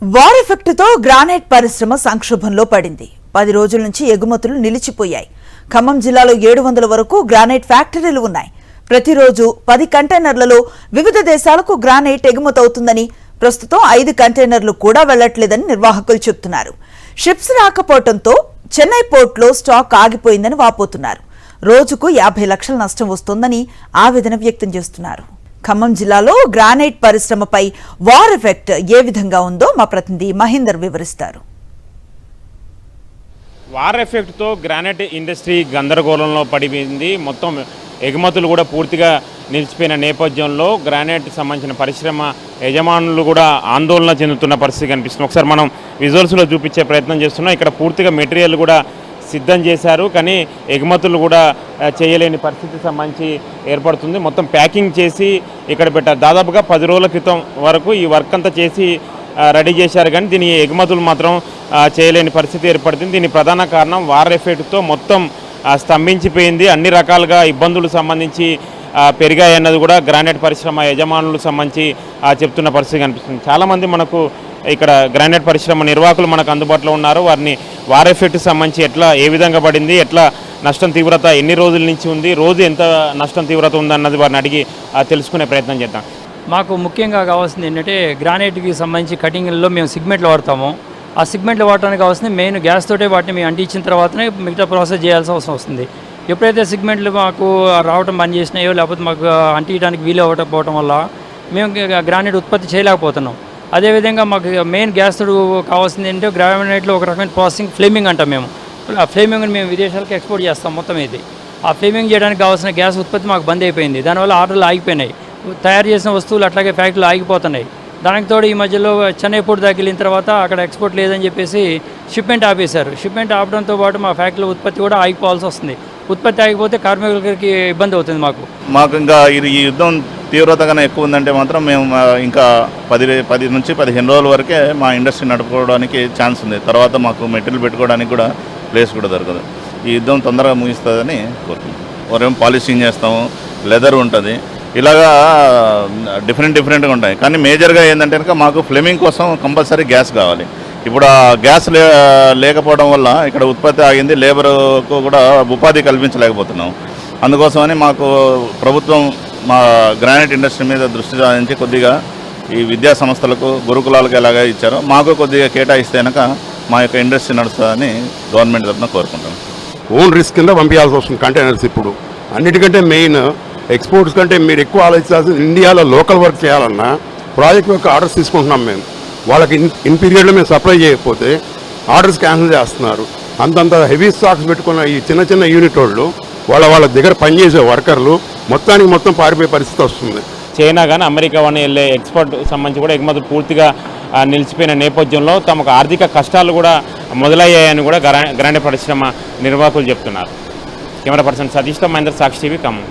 War effect తో granite పరిశ్రమ సంక్షోభంలో పడింది. 10 రోజుల నుంచి ఎగుమతులు నిలిచిపోయాయి. ఖమ్మం జిల్లాలో 700 వరకు గ్రానైట్ ఫ్యాక్టరీలు ఉన్నాయి. ప్రతిరోజు 10 కంటైనర్లలో వివిధ దేశాలకు గ్రానైట్ ఎగుమతవుతుందని, ప్రస్తుతం 5 కంటైనర్లు కూడా వెళ్లట్లేదని నిర్వాహకులు చెబుతున్నారు. షిప్స్ రాకపోవడంతో చెన్నై పోర్టులో స్టాక్ ఆగిపోయిందని వాపోతున్నారు. రోజుకు 50 లక్షల నష్టం వస్తోందని ఆవేదన వ్యక్తం చేస్తున్నారు. ఖమ్మం జిల్లాలో గ్రానైట్ పరిశ్రమపై వార్ ఎఫెక్ట్ ఏ విధంగా ఉందో మా ప్రతినిధి మహేందర్ వివరిస్తారు. వార్ ఎఫెక్ట్తో గ్రానైట్ ఇండస్ట్రీ గందరగోళంలో పడిపోయింది. మొత్తం ఎగుమతులు కూడా పూర్తిగా నిలిచిపోయిన నేపథ్యంలో గ్రానైట్ సంబంధించిన పరిశ్రమ యజమానులు కూడా ఆందోళన చెందుతున్న పరిస్థితి కనిపిస్తుంది. ఒకసారి మనం విజువల్స్లో చూపించే ప్రయత్నం చేస్తున్నాం. ఇక్కడ పూర్తిగా మెటీరియల్ కూడా సిద్ధం చేశారు, కానీ ఎగుమతులు కూడా చేయలేని పరిస్థితి సంబంధించి ఏర్పడుతుంది. మొత్తం ప్యాకింగ్ చేసి ఇక్కడ పెట్టారు. దాదాపుగా 10 రోజుల క్రితం వరకు ఈ వర్క్ అంతా చేసి రెడీ చేశారు, కానీ దీని ఎగుమతులు మాత్రం చేయలేని పరిస్థితి ఏర్పడుతుంది. దీని ప్రధాన కారణం వార్ ఎఫెక్ట్తో మొత్తం స్తంభించిపోయింది. అన్ని రకాలుగా ఇబ్బందులు సంబంధించి పెరిగాయన్నది కూడా గ్రానైట్ పరిశ్రమ యజమానులకు సంబంధించి చెప్తున్న పరిస్థితి కనిపిస్తుంది. చాలామంది మనకు ఇక్కడ గ్రానైట్ పరిశ్రమ నిర్వాహకులు మనకు అందుబాటులో ఉన్నారు. వారిని వార్ ఎఫెక్ట్ సంబంధించి ఏ విధంగా పడింది, ఎట్లా నష్టం తీవ్రత ఎన్ని రోజుల నుంచి ఉంది, రోజు ఎంత నష్టం తీవ్రత ఉందన్నది వారిని అడిగి తెలుసుకునే ప్రయత్నం చేద్దాం. మాకు ముఖ్యంగా కావాల్సింది ఏంటంటే గ్రానైట్కి సంబంధించి కటింగ్లో మేము సిగ్మెంట్లు వాడతాము. ఆ సిగ్మెంట్లు వాడటానికి కావాల్సింది మెయిన్ గ్యాస్ తోటే వాటిని మేము అంటించిన తర్వాతనే మిగతా ప్రాసెస్ చేయాల్సిన అవసరం వస్తుంది. ఎప్పుడైతే సిగ్మెంట్లు మాకు రావడం బంద్ చేసినాయో, లేకపోతే మాకు అంటించడానికి వీలు అవ్వకపోవడం వల్ల మేము గ్రానైట్ ఉత్పత్తి చేయలేకపోతున్నాం. అదేవిధంగా మాకు మెయిన్ గ్యాస్ తోడు కావాల్సింది ఏంటంటే గ్రానైట్లో ఒక రకమైన ప్రాసెసింగ్ ఫ్లేమింగ్ అంటాం మేము. ఆ ఫ్లేమింగ్ని మేము విదేశాలకు ఎక్స్పోర్ట్ చేస్తాం మొత్తం ఇది. ఆ ఫ్లేమింగ్ చేయడానికి కావాల్సిన గ్యాస్ ఉత్పత్తి మాకు బంద్ అయిపోయింది. దానివల్ల ఆర్డర్లు ఆగిపోయినాయి. తయారు చేసిన వస్తువులు అట్లాగే ఫ్యాక్టరీలు ఆగిపోతున్నాయి. దానికి తోడు ఈ మధ్యలో చెన్నై పోర్టు దాకా వెళ్ళిన తర్వాత అక్కడ ఎక్స్పోర్ట్ లేదని చెప్పేసి షిప్మెంట్ ఆపేశారు. షిప్మెంట్ ఆపడంతో పాటు మా ఫ్యాక్టరీలో ఉత్పత్తి కూడా ఆగిపోవాల్సి వస్తుంది. ఉత్పత్తి ఆగిపోతే కార్మికులకి ఇబ్బంది అవుతుంది. మాకు ఇంకా ఈ యుద్ధం తీవ్రతగానే ఎక్కువ ఉందంటే మాత్రం మేము ఇంకా 10 నుంచి 15 రోజుల వరకే మా ఇండస్ట్రీ నడుపుకోవడానికి ఛాన్స్ ఉంది. తర్వాత మాకు మెటీరియల్ పెట్టుకోవడానికి కూడా ప్లేస్ కూడా దొరకదు. ఈ యుద్ధం తొందరగా ముగిస్తుందని కోరుకుంటున్నాం. వారేమో పాలిషింగ్ చేస్తాము, లెదర్ ఉంటుంది, ఇలాగా డిఫరెంట్గా ఉంటాయి. కానీ మేజర్గా ఏంటంటే కనుక మాకు ఫ్లేమింగ్ కోసం కంపల్సరీ గ్యాస్ కావాలి. ఇప్పుడు ఆ గ్యాస్ లేకపోవడం వల్ల ఇక్కడ ఉత్పత్తి ఆగింది. లేబర్కు కూడా ఉపాధి కల్పించలేకపోతున్నాం. అందుకోసమని మాకు ప్రభుత్వం మా గ్రానైట్ ఇండస్ట్రీ మీద దృష్టి సారించి కొద్దిగా ఈ విద్యా సంస్థలకు గురుకులాలకు ఎలాగా ఇచ్చారో మాకు కొద్దిగా కేటాయిస్తే కనుక మా యొక్క ఇండస్ట్రీ నడుస్తుందని గవర్నమెంట్ తరఫున కోరుకుంటాం. ఓన్ రిస్క్ కింద పంపించాల్సి వస్తుంది కంటైనర్స్. ఇప్పుడు అన్నిటికంటే మెయిన్ ఎక్స్పోర్ట్స్ కంటే మీరు ఎక్కువ ఆలోచించాల్సింది ఇండియాలో లోకల్ వర్క్ చేయాలన్నా ప్రాజెక్ట్ యొక్క ఆర్డర్స్ తీసుకుంటున్నాం మేము. వాళ్ళకి ఇన్ పీరియడ్లో మేము సప్లై చేయకపోతే ఆర్డర్స్ క్యాన్సిల్ చేస్తున్నారు. అంతంత హెవీ స్టాక్స్ పెట్టుకున్న ఈ చిన్న యూనిట్ వాళ్ళ దగ్గర పనిచేసే వర్కర్లు మొత్తం పారిపోయే పరిస్థితి వస్తుంది. చైనా కానీ అమెరికా కానీ వెళ్ళే ఎక్స్పోర్ట్ సంబంధించి కూడా ఎగుమతులు పూర్తిగా నిలిచిపోయిన నేపథ్యంలో తమకు ఆర్థిక కష్టాలు కూడా మొదలయ్యాయని కూడా గ్రానైట్ పరిశ్రమ నిర్వాహకులు చెప్తున్నారు. కెమెరా పర్సన్ సతీష్తో మహేందర్, సాక్షి టీవీ, ఖమ్మం.